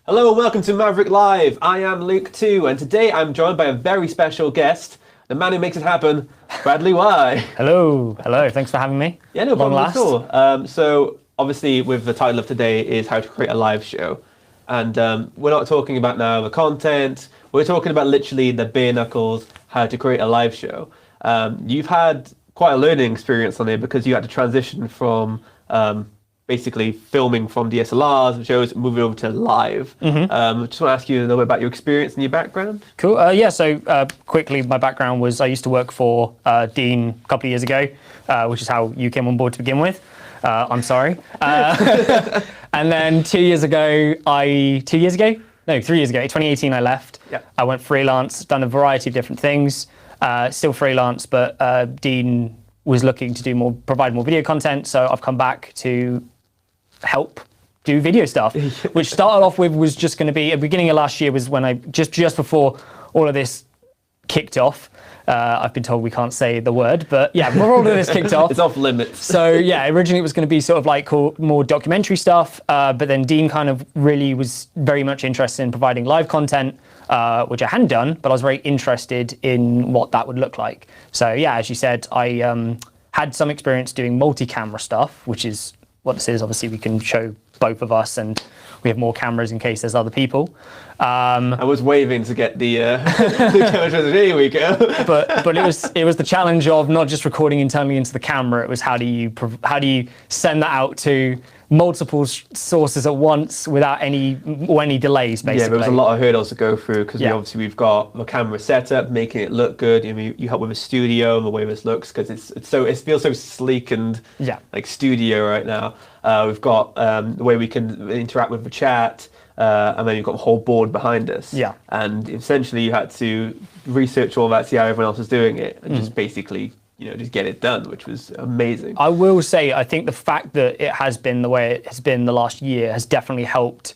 Hello and welcome to Maverrik Live. I am Luke too, and today I'm joined by a very special guest, the man who makes it happen, Bradley Y. Hello. Thanks for having me. Yeah, no problem at all. So obviously with the title of today is how to create a live show. And we're not talking about now the content, we're talking about literally the bare knuckles, how to create a live show. You've had quite a learning experience on it because you had to transition from basically filming from DSLRs and shows, moving over to live. Just want to ask you a little bit about your experience and your background. Cool. So quickly, my background was I used to work for Dean a couple of years ago, which is how you came on board to begin with. I'm sorry. And then 3 years ago, 2018, I left. Yep. I went freelance, done a variety of different things, still freelance, but Dean was looking to provide more video content. So I've come back to help do video stuff, which started off with was just going to be at the beginning of last year was when I just before all of this kicked off. I've been told we can't say the word, but yeah, before all of this kicked off. It's off limits. So yeah, originally it was going to be sort of like more documentary stuff, but then Dean kind of really was very much interested in providing live content, which I hadn't done, but I was very interested in what that would look like. So yeah, as you said, I had some experience doing multi-camera stuff, which is what this is. Obviously, we can show both of us, and we have more cameras in case there's other people. I was waving to get the camera. Here we go. but it was the challenge of not just recording internally into the camera. It was how do you send that out to multiple sources at once without any delays, basically. Yeah, there was a lot of hurdles to go through because we've got the camera setup, making it look good. You help with the studio and the way this looks because it feels so sleek and like studio right now. We've got the way we can interact with the chat, and then you've got the whole board behind us. Yeah, and essentially you had to research all that, see how everyone else was doing it, and just basically just get it done, which was amazing. I will say, I think the fact that it has been the way it has been the last year has definitely help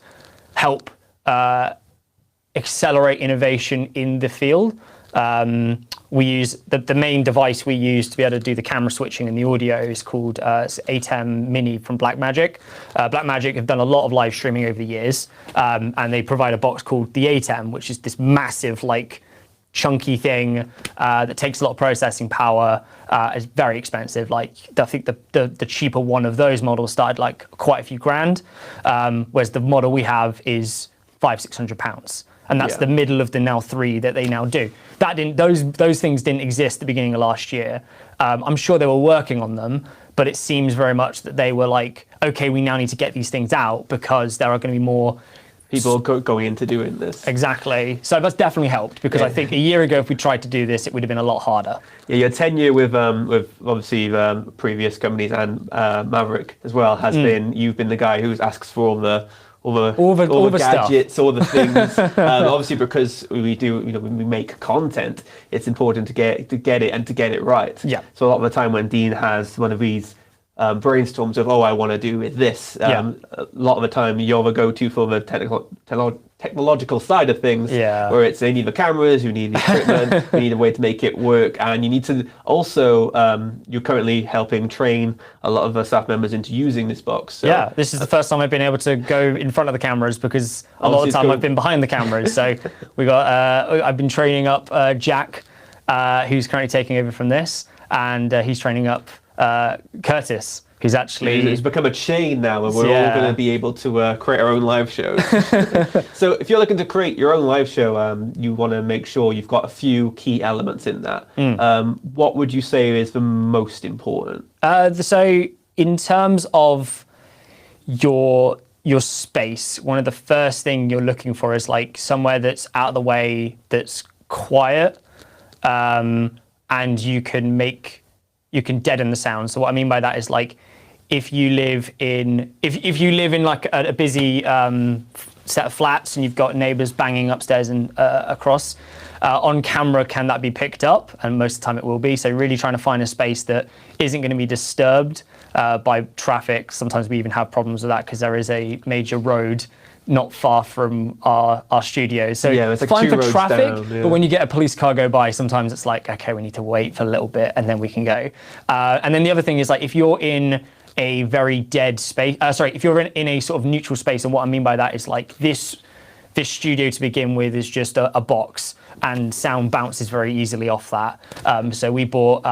accelerate innovation in the field. We use the main device we use to be able to do the camera switching and the audio is called ATEM Mini from Blackmagic. Blackmagic have done a lot of live streaming over the years, and they provide a box called the ATEM, which is this massive, like, chunky thing that takes a lot of processing power. It's very expensive. Like, I think the cheaper one of those models started like quite a few grand, whereas the model we have is £500-600, and that's the middle of the now 3 that they now do. Those things didn't exist at the beginning of last year. I'm sure they were working on them, but it seems very much that they were like, okay, we now need to get these things out because there are going to be more people going into doing this. Exactly. So that's definitely helped because I think a year ago, if we tried to do this, it would have been a lot harder. Yeah, your tenure with obviously previous companies and Maverrik as well has been, you've been the guy who asks for all the gadgets, stuff. All the things. Obviously, because we do, when we make content, it's important to get it and to get it right. Yeah. So a lot of the time when Dean has one of these brainstorms of, I want to do with this. A lot of the time you're the go-to for the technological side of things, where it's they need the cameras, you need the equipment, you need a way to make it work, and you need to also, you're currently helping train a lot of the staff members into using this box. So, this is the first time I've been able to go in front of the cameras because a lot of the time I've been behind the cameras. So I've been training up Jack, who's currently taking over from this, and he's training up Curtis, who's actually... It's become a chain now, and we're all going to be able to create our own live shows. So if you're looking to create your own live show, you want to make sure you've got a few key elements in that. What would you say is the most important? So in terms of your space, one of the first thing you're looking for is like somewhere that's out of the way, that's quiet, and you can deaden the sound. So what I mean by that is like if you live in like a busy set of flats and you've got neighbors banging upstairs and across, on camera can that be picked up? And most of the time it will be. So really trying to find a space that isn't going to be disturbed by traffic. Sometimes we even have problems with that because there is a major road not far from our studios. So it's like fine for traffic, down, but when you get a police car go by, sometimes it's like, okay, we need to wait for a little bit and then we can go. And then the other thing is like if you're in a very dead space, if you're in a sort of neutral space, and what I mean by that is like this this studio to begin with is just a box, and sound bounces very easily off that. So we bought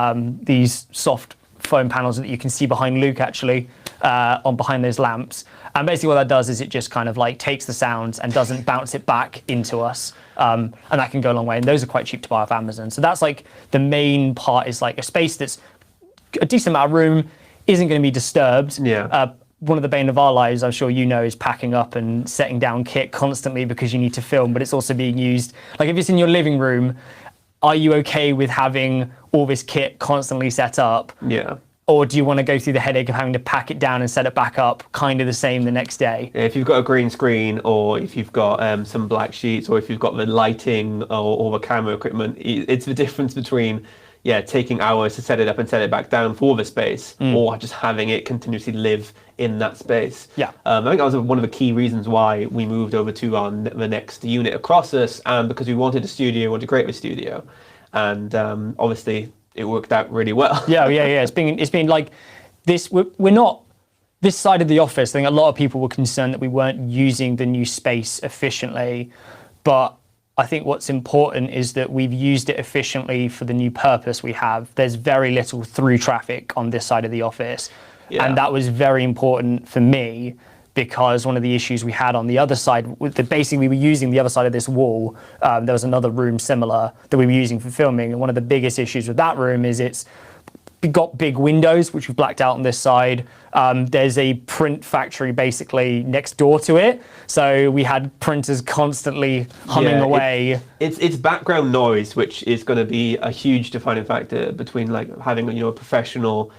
these soft foam panels that you can see behind Luke, actually, on behind those lamps. And basically what that does is it just kind of like takes the sounds and doesn't bounce it back into us. And that can go a long way. And those are quite cheap to buy off Amazon. So that's like the main part, is like a space that's a decent amount of room, isn't going to be disturbed. Yeah. One of the bane of our lives, I'm sure you know, is packing up and setting down kit constantly because you need to film, but it's also being used. Like if it's in your living room, are you okay with having all this kit constantly set up? Yeah. Or do you want to go through the headache of having to pack it down and set it back up kind of the same the next day? If you've got a green screen, or if you've got some black sheets, or if you've got the lighting or the camera equipment, it's the difference between taking hours to set it up and set it back down for the space, or just having it continuously live in that space. Yeah. I think that was one of the key reasons why we moved over to the next unit across us, because we wanted to create a studio. And obviously it worked out really well. Yeah. It's been like this. We're not this side of the office. I think a lot of people were concerned that we weren't using the new space efficiently, but I think what's important is that we've used it efficiently for the new purpose we have. There's very little through traffic on this side of the office. Yeah. And that was very important for me, because one of the issues we had on the other side, basically we were using the other side of this wall. There was another room similar that we were using for filming. And one of the biggest issues with that room is it's got big windows, which we've blacked out on this side. There's a print factory basically next door to it. So we had printers constantly humming away. It's background noise, which is going to be a huge defining factor between like having a professional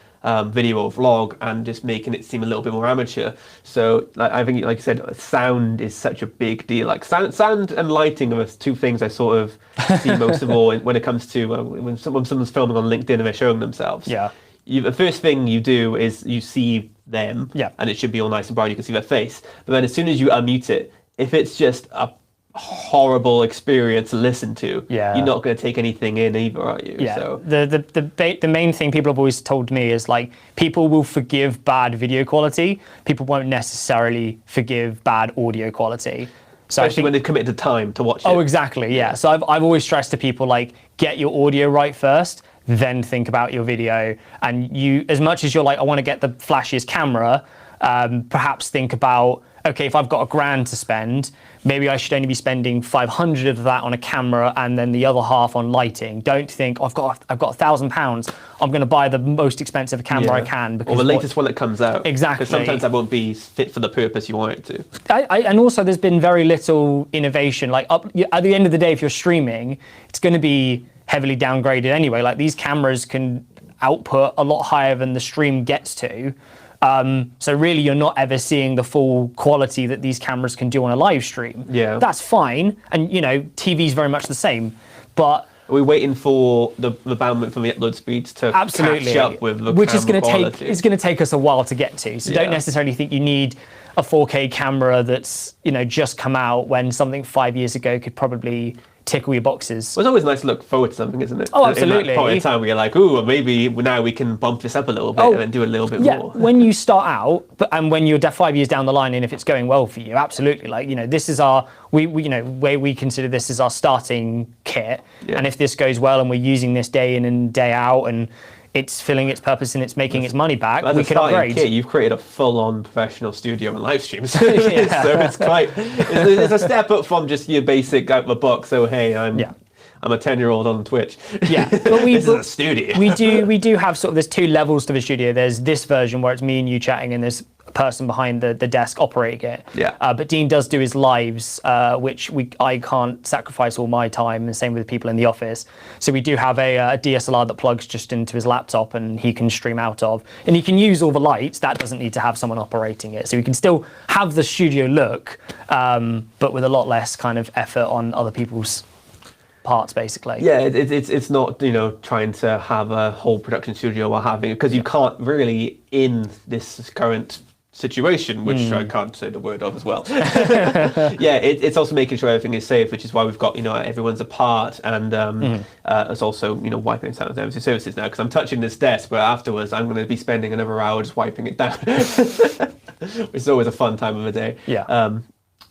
video or vlog and just making it seem a little bit more amateur. So I think, like you said, sound is such a big deal. Like sound and lighting are the two things I sort of see most of all when it comes to when someone's filming on LinkedIn and they're showing themselves. Yeah. The first thing you do is you see them, and it should be all nice and bright. You can see their face. But then as soon as you unmute it, if it's just a horrible experience to listen to, you're not going to take anything in either, are you? Yeah. So the main thing people have always told me is like, people will forgive bad video quality. People won't necessarily forgive bad audio quality. So especially when they commit the time to watch it. Oh, exactly. Yeah. So I've always stressed to people, like, get your audio right first, then think about your video. And you, as much as you're like, I want to get the flashiest camera, perhaps think about, okay, if I've got $1,000 to spend, maybe I should only be spending 500 of that on a camera and then the other half on lighting. Don't think, I've got £1,000. I'm going to buy the most expensive camera I can. Or the latest one that comes out. Exactly. Because sometimes that won't be fit for the purpose you want it to. And also there's been very little innovation. Like at the end of the day, if you're streaming, it's going to be heavily downgraded anyway. Like these cameras can output a lot higher than the stream gets to. So really, you're not ever seeing the full quality that these cameras can do on a live stream. Yeah, that's fine, and TV is very much the same. But are we waiting for the bandwidth from the upload speeds to catch up with the which is going to quality? It's going to take us a while to get to. So don't necessarily think you need a 4K camera that's just come out, when something 5 years ago could probably tickle your boxes. Well, it's always nice to look forward to something, isn't it? Oh, absolutely. In that point in time where you're like, ooh, maybe now we can bump this up a little bit and then do a little bit more. When you start out, and when you're 5 years down the line, and if it's going well for you, absolutely. Like, this is our, way we consider this as our starting kit. Yeah. And if this goes well and we're using this day in and day out, and it's filling its purpose and it's making its money back, we could upgrade. Kit, you've created a full-on professional studio and live streams. So it's a step up from just your basic out the box. So hey, I'm a 10-year-old on Twitch. Yeah, but this is a studio. we do have there's two levels to the studio. There's this version where it's me and you chatting, and there's a person behind the desk operating it. Yeah. But Dean does do his lives, which I can't sacrifice all my time, and same with the people in the office. So we do have a DSLR that plugs just into his laptop, and he can stream out of, and he can use all the lights. That doesn't need to have someone operating it. So we can still have the studio look, but with a lot less kind of effort on other people's parts, basically. Yeah, it's not trying to have a whole production studio while having it, because you can't really in this current situation, which I can't say the word of as well. It's also making sure everything is safe, which is why we've got everyone's apart, and it's also wiping it down with emergency services now, because I'm touching this desk, but afterwards I'm going to be spending another hour just wiping it down. It's always a fun time of the day. Yeah.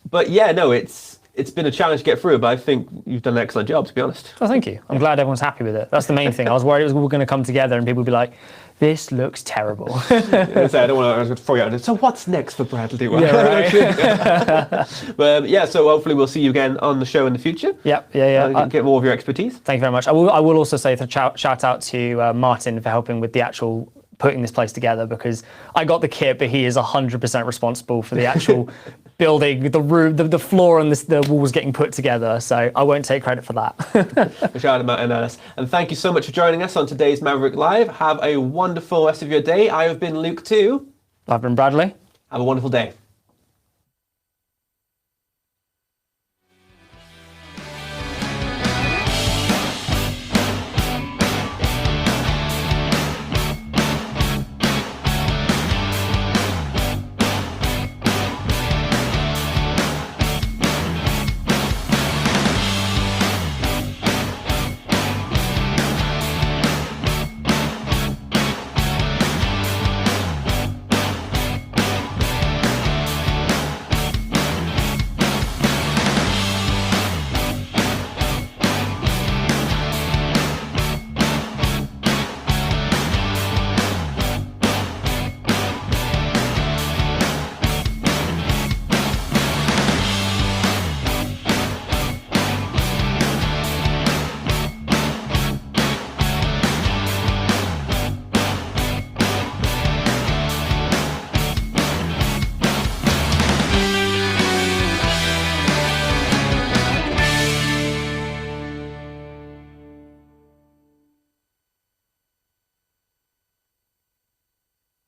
But yeah, no, it's it's been a challenge to get through, but I think you've done an excellent job, to be honest. Oh, thank you. I'm glad everyone's happy with it. That's the main thing. I was worried it was all going to come together and people would be like, this looks terrible. I don't want to throw you out. So what's next for Bradley? Yeah, right. But so hopefully we'll see you again on the show in the future. Yep. Get more of your expertise. Thank you very much. I will also say shout out to Martin for helping with the actual putting this place together, because I got the kit, but he is 100% responsible for the actual building, the room, the floor and the walls getting put together. So I won't take credit for that. Shout out to Matt and thank you so much for joining us on today's Maverrik Live. Have a wonderful rest of your day. I have been Luke too. I've been Bradley. Have a wonderful day.